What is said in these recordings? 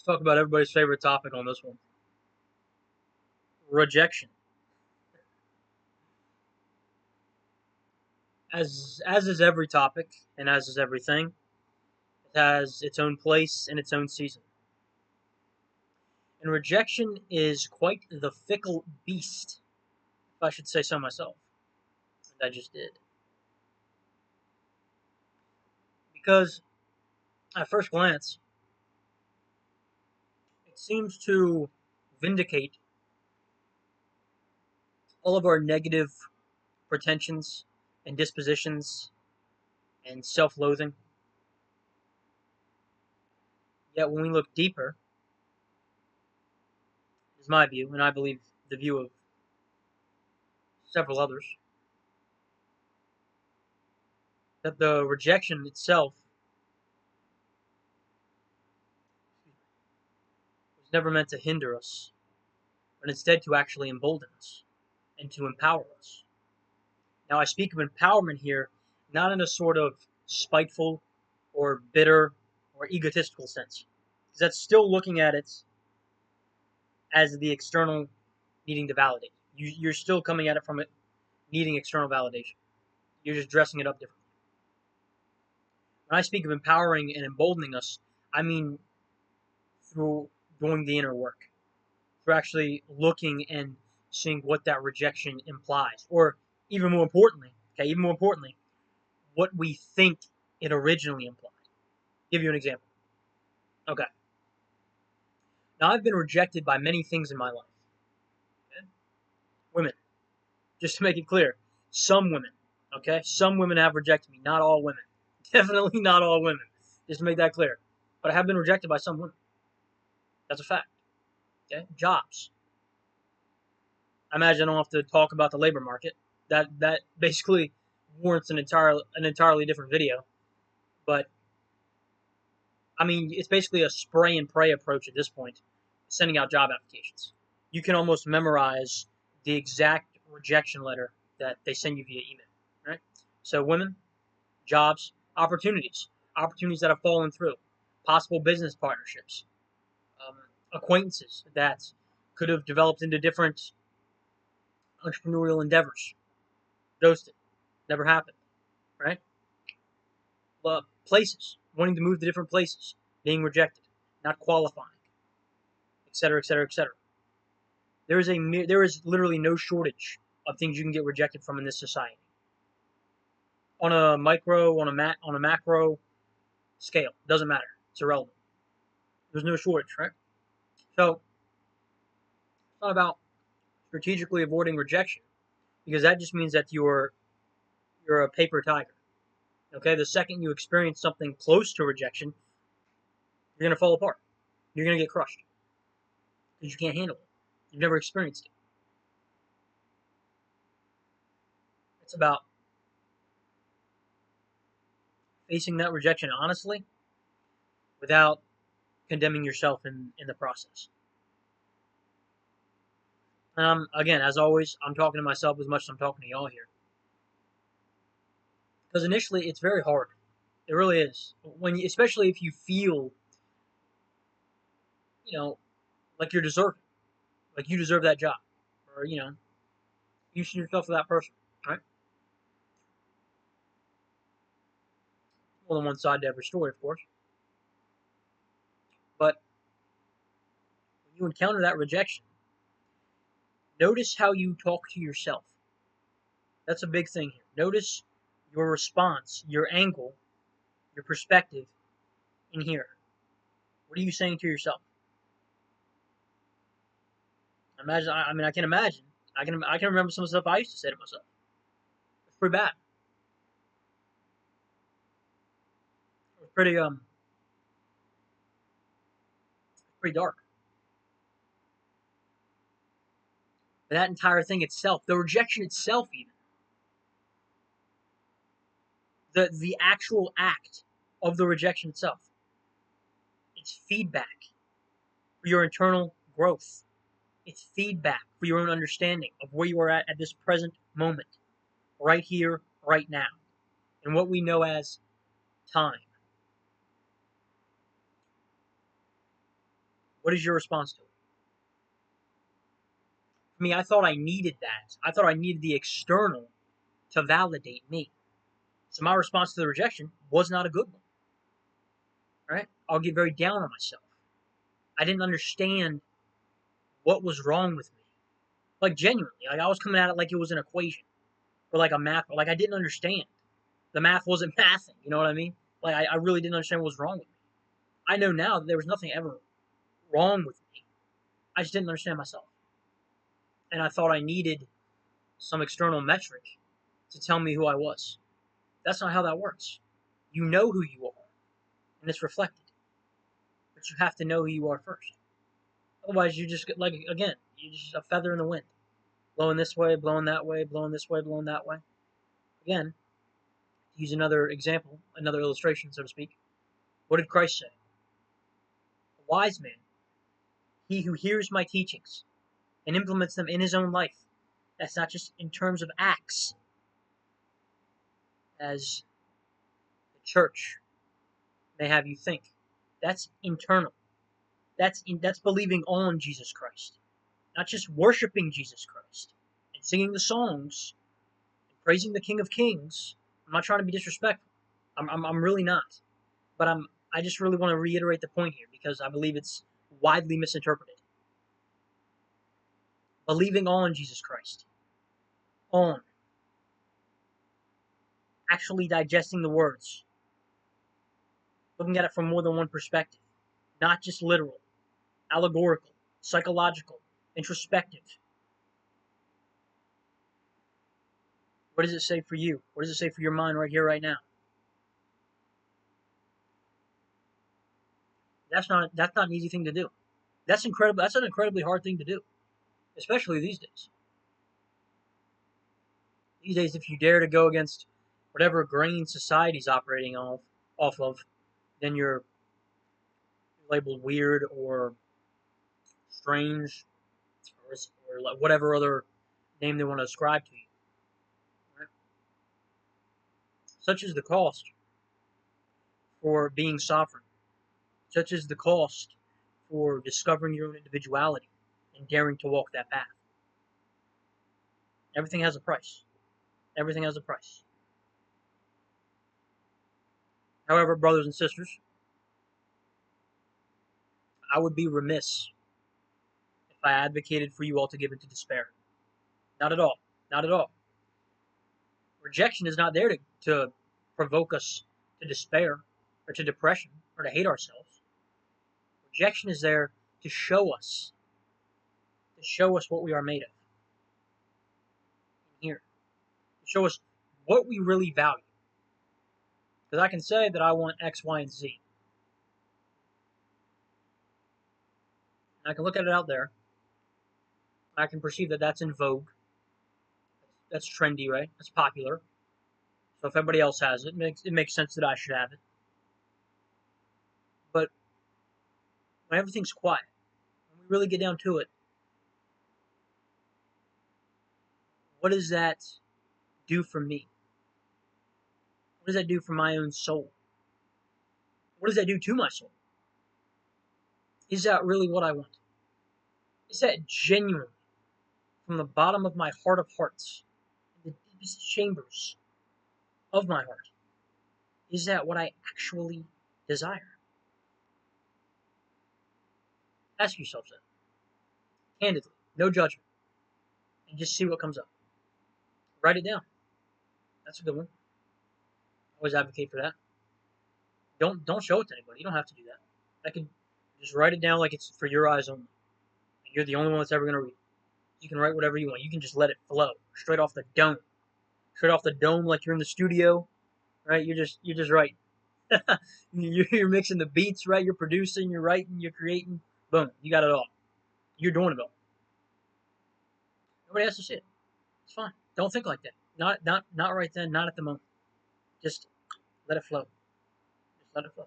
Let's talk about everybody's favorite topic on this one: rejection. As is every topic, and as is everything, it has its own place and its own season. And rejection is quite the fickle beast, if I should say so myself. And I just did. Because at first glance, it seems to vindicate all of our negative pretensions and dispositions and self-loathing. Yet when we look deeper, is my view, and I believe the view of several others, that the rejection itself was never meant to hinder us, but instead to actually embolden us and to empower us. Now, I speak of empowerment here not in a sort of spiteful or bitter or egotistical sense, because that's still looking at it as the external needing to validate. You're still coming at it from it needing external validation. You're just dressing it up differently. When I speak of empowering and emboldening us, I mean through doing the inner work, through actually looking and seeing what that rejection implies, or even more importantly, what we think it originally implied. Give you an example. Okay. Now, I've been rejected by many things in my life. Okay? Women, just to make it clear, some women, okay? Some women have rejected me, not all women. Definitely not all women, just to make that clear. But I have been rejected by some women. That's a fact. Okay? Jobs. I imagine I don't have to talk about the labor market. That basically warrants an entirely different video. But I mean, it's basically a spray and pray approach at this point, sending out job applications. You can almost memorize the exact rejection letter that they send you via email, right? So women, jobs, opportunities that have fallen through, possible business partnerships, um, acquaintances that could have developed into different entrepreneurial endeavors, ghosted, never happened, right? Places, wanting to move to different places, being rejected, not qualifying, etc., etc., etc. There is literally no shortage of things you can get rejected from in this society. On a micro, on a macro scale, doesn't matter. It's irrelevant. There's no shortage, right? So it's not about strategically avoiding rejection, because that just means that you're a paper tiger. Okay, the second you experience something close to rejection, you're gonna fall apart. You're gonna get crushed because you can't handle it. You've never experienced it. It's about facing that rejection honestly without condemning yourself in the process. Again, as always, I'm talking to myself as much as I'm talking to y'all here. Because initially, it's very hard. It really is. Especially if you feel, you know, like you're deserving, like you deserve that job, or you see yourself for that person, right? More than one side to every story, of course. But when you encounter that rejection, notice how you talk to yourself. That's a big thing here. Notice your response, your angle, your perspective in here. What are you saying to yourself? Imagine. I mean, I can imagine. I can remember some of the stuff I used to say to myself. It's pretty bad. It was pretty dark. But that entire thing itself, the rejection itself, even the actual act of the rejection itself, it's feedback for your internal growth. It's feedback for your own understanding of where you are at this present moment, right here, right now, and what we know as time. What is your response to it? For me, I thought I needed that. I thought I needed the external to validate me. So my response to the rejection was not a good one. Right? I'll get very down on myself. I didn't understand what was wrong with me. Like genuinely. Like I was coming at it like it was an equation. Or like a math. Like I didn't understand. The math wasn't mathing. You know what I mean? Like I really didn't understand what was wrong with me. I know now that there was nothing ever wrong with me. I just didn't understand myself. And I thought I needed some external metric to tell me who I was. That's not how that works. You know who you are, and it's reflected. But you have to know who you are first. Otherwise, you just, like, again, you're just a feather in the wind. Blowing this way, blowing that way, blowing this way, blowing that way. Again, to use another example, another illustration, so to speak. What did Christ say? A wise man, he who hears my teachings and implements them in his own life. That's not just in terms of acts, as the church may have you think. That's internal. That's believing on Jesus Christ, not just worshiping Jesus Christ and singing the songs and praising the King of Kings. I'm not trying to be disrespectful. I'm really not. But I just really want to reiterate the point here because I believe it's widely misinterpreted. Believing on Jesus Christ, on actually digesting the words, looking at it from more than one perspective, not just literal, allegorical, psychological, introspective. What does it say for you? What does it say for your mind right here, right now? That's not an easy thing to do. That's incredible. That's an incredibly hard thing to do, especially these days. These days, if you dare to go against whatever grain society's operating off of, then you're labeled weird or strange or whatever other name they want to ascribe to you. Right? Such is the cost for being sovereign. Such is the cost for discovering your own individuality and daring to walk that path. Everything has a price. Everything has a price. However, brothers and sisters, I would be remiss if I advocated for you all to give into despair. Not at all. Not at all. Rejection is not there to provoke us to despair or to depression or to hate ourselves. Rejection is there to show us what we are made of. Here, to show us what we really value. Because I can say that I want X, Y, and Z. And I can look at it out there. I can perceive that that's in vogue. That's trendy, right? That's popular. So if everybody else has it, it makes sense that I should have it. But when everything's quiet, when we really get down to it, what does that do for me? What does that do for my own soul? What does that do to my soul? Is that really what I want? Is that genuinely, from the bottom of my heart of hearts, in the deepest chambers of my heart, is that what I actually desire? Ask yourself that. Candidly. No judgment. And just see what comes up. Write it down. That's a good one. Always advocate for that. Don't show it to anybody. You don't have to do that. I can just write it down like it's for your eyes only. And you're the only one that's ever going to read it. You can write whatever you want. You can just let it flow straight off the dome. Straight off the dome, like you're in the studio, right? You're just writing. You're mixing the beats, right? You're producing, you're writing, you're creating. Boom, you got it all. You're doing it all. Nobody has to see it. It's fine. Don't think like that. Not right then. Not at the moment. Just let it flow. Just let it flow.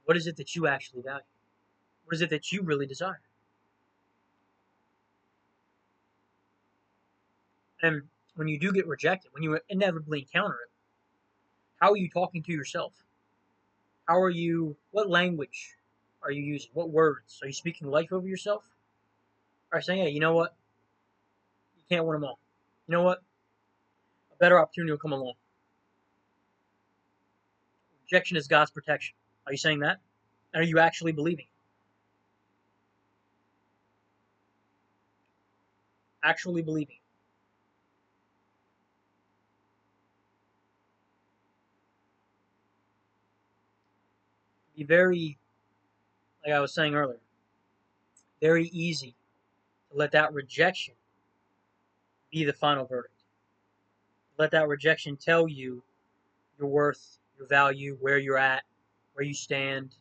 What is it that you actually value? What is it that you really desire? And when you do get rejected, when you inevitably encounter it, how are you talking to yourself? How are you? What language are you using? What words are you speaking life over yourself? Or saying, "Hey, you know what? You can't win them all. You know what? A better opportunity will come along." Rejection is God's protection. Are you saying that? And are you actually believing? Actually believing? Be very, like I was saying earlier, very easy to let that rejection be the final verdict. Let that rejection tell you your worth, your value, where you're at, where you stand.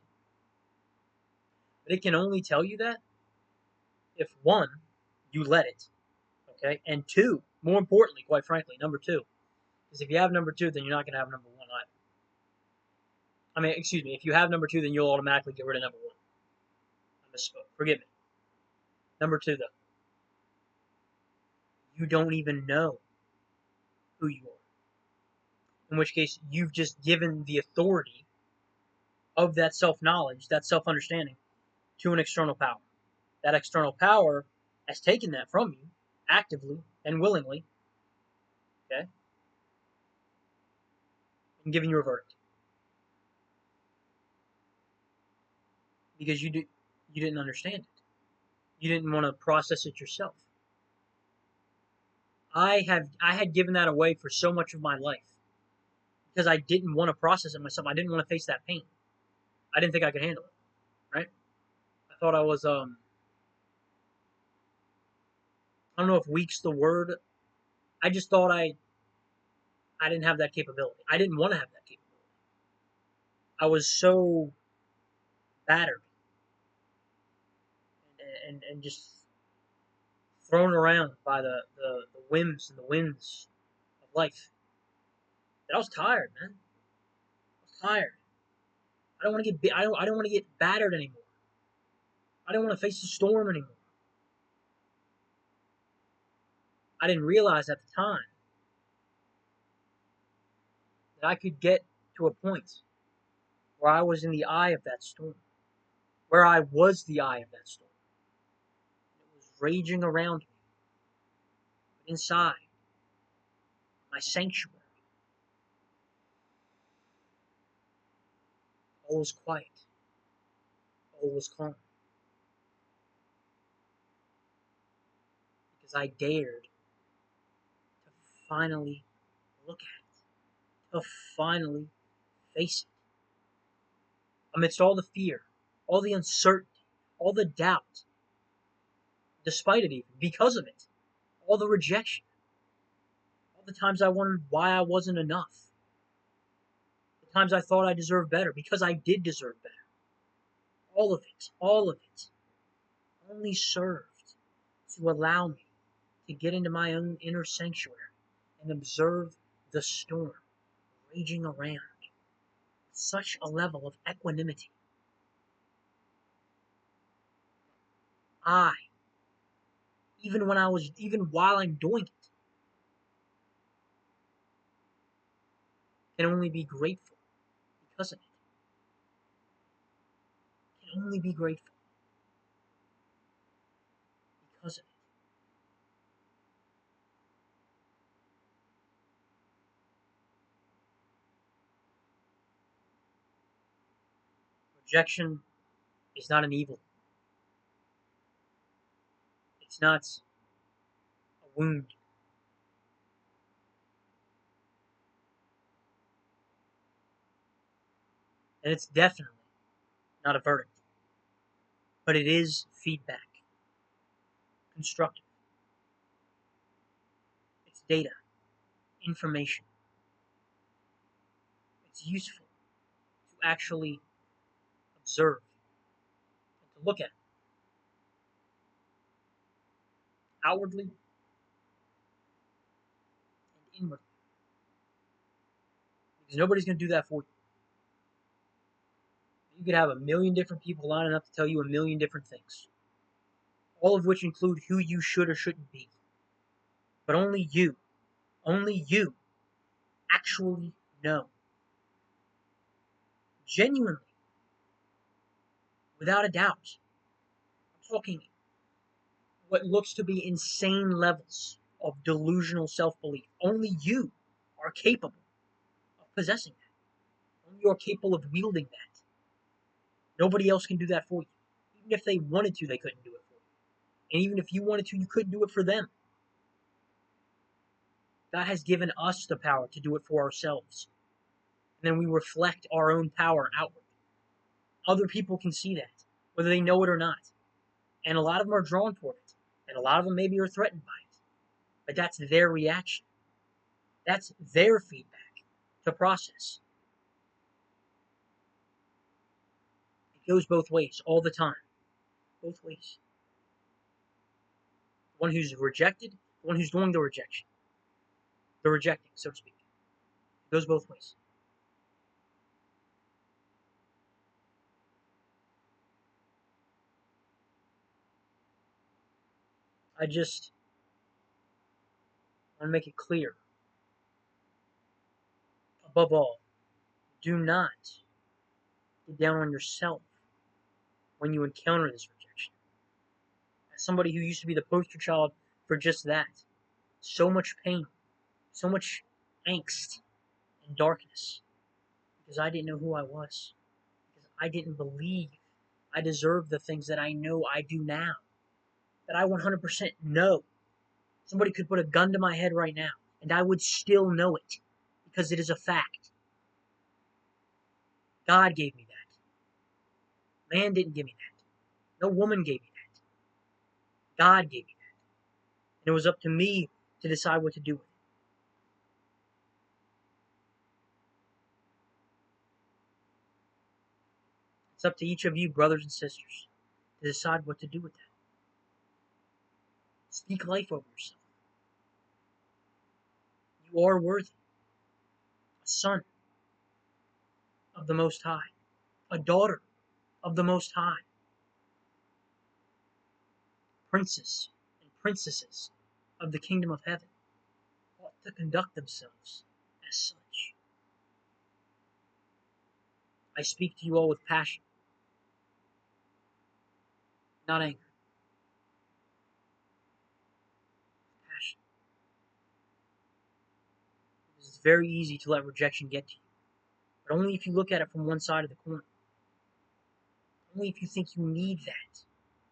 But it can only tell you that if one, you let it, okay, and two, more importantly, quite frankly, number two, is if you have number two, then you're not going to have number one either. I mean, excuse me, if you have number two, then you'll automatically get rid of number one. I misspoke. Forgive me. Number two, though, you don't even know who you are. In which case, you've just given the authority of that self knowledge, that self understanding, to an external power. That external power has taken that from you actively and willingly, okay, and given you a verdict because you didn't understand it. You didn't want to process it yourself. I had given that away for so much of my life because I didn't want to process it myself. I didn't want to face that pain. I didn't think I could handle it. Right? I thought I was I don't know if weak's the word. I just thought I didn't have that capability. I didn't want to have that capability. I was so battered and just thrown around by the whims and the winds of life that I was tired, man. I was tired. I don't want to get battered anymore. I didn't want to face the storm anymore. I didn't realize at the time that I could get to a point where I was in the eye of that storm, where I was the eye of that storm. It was raging around me, inside my sanctuary. All was quiet, all was calm, because I dared to finally look at it, to finally face it. Amidst all the fear, all the uncertainty, all the doubt, despite it even, because of it, all the rejection, all the times I wondered why I wasn't enough, the times I thought I deserved better, because I did deserve better. All of it, only served to allow me to get into my own inner sanctuary and observe the storm raging around. Such a level of equanimity. I, even while I'm doing it, can only be grateful because of it. Can only be grateful because of it. Rejection is not an evil. It's not a wound. And it's definitely not a verdict. But it is feedback. Constructive. It's data. Information. It's useful to actually observe and to look at outwardly and inwardly. Because nobody's going to do that for you. You could have a million different people lining up to tell you a million different things, all of which include who you should or shouldn't be. But only you actually know Genuinely, without a doubt. I'm talking what looks to be insane levels of delusional self-belief. Only you are capable of possessing that. Only you are capable of wielding that. Nobody else can do that for you. Even if they wanted to, they couldn't do it for you. And even if you wanted to, you couldn't do it for them. God has given us the power to do it for ourselves. And then we reflect our own power outward. Other people can see that, whether they know it or not. And a lot of them are drawn toward it. And a lot of them maybe are threatened by it. But that's their reaction. That's their feedback to process. It goes both ways all the time. Both ways. The one who's rejected, the one who's doing the rejection. The rejecting, so to speak. It goes both ways. I just want to make it clear. Above all, do not get down on yourself when you encounter this rejection. As somebody who used to be the poster child for just that, so much pain, so much angst and darkness, because I didn't know who I was, because I didn't believe I deserved the things that I know I do now, that I 100% know. Somebody could put a gun to my head right now, and I would still know it, because it is a fact. God gave me that. Man didn't give me that. No woman gave me that. God gave me that. And it was up to me to decide what to do with it. It's up to each of you, brothers and sisters, to decide what to do with that. Speak life over yourself. You are worthy. A son of the Most High. A daughter of the Most High. Princes and princesses of the kingdom of heaven ought to conduct themselves as such. I speak to you all with passion, not anger. Passion. It's very easy to let rejection get to you, but only if you look at it from one side of the coin. Only if you think you need that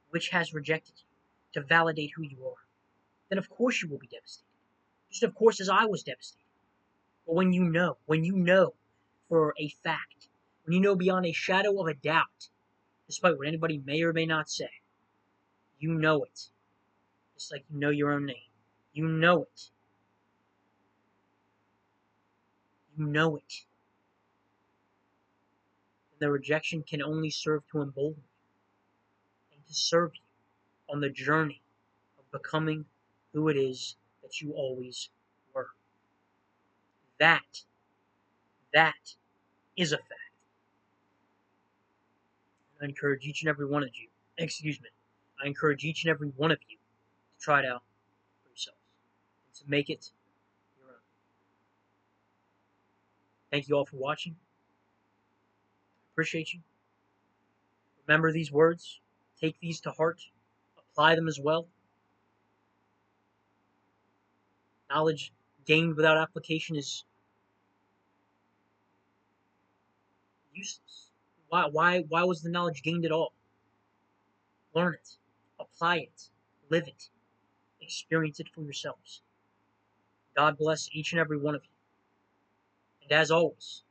which has rejected you to validate who you are. Then of course you will be devastated. Just of course as I was devastated. But when you know for a fact, when you know beyond a shadow of a doubt, despite what anybody may or may not say, you know it. Just like you know your own name. You know it. You know it. And the rejection can only serve to embolden you and to serve you on the journey of becoming who it is that you always were. That is a fact. I encourage each and every one of you, I encourage each and every one of you to try it out for yourselves and to make it your own. Thank you all for watching. Appreciate you. Remember these words. Take these to heart. Apply them as well. Knowledge gained without application is useless. Why was the knowledge gained at all? Learn it. Apply it. Live it. Experience it for yourselves. God bless each and every one of you. And as always,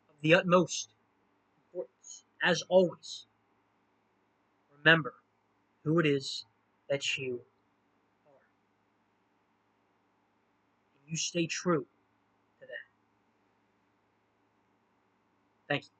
of the utmost importance, as always, remember who it is that you are. And you stay true to that. Thank you.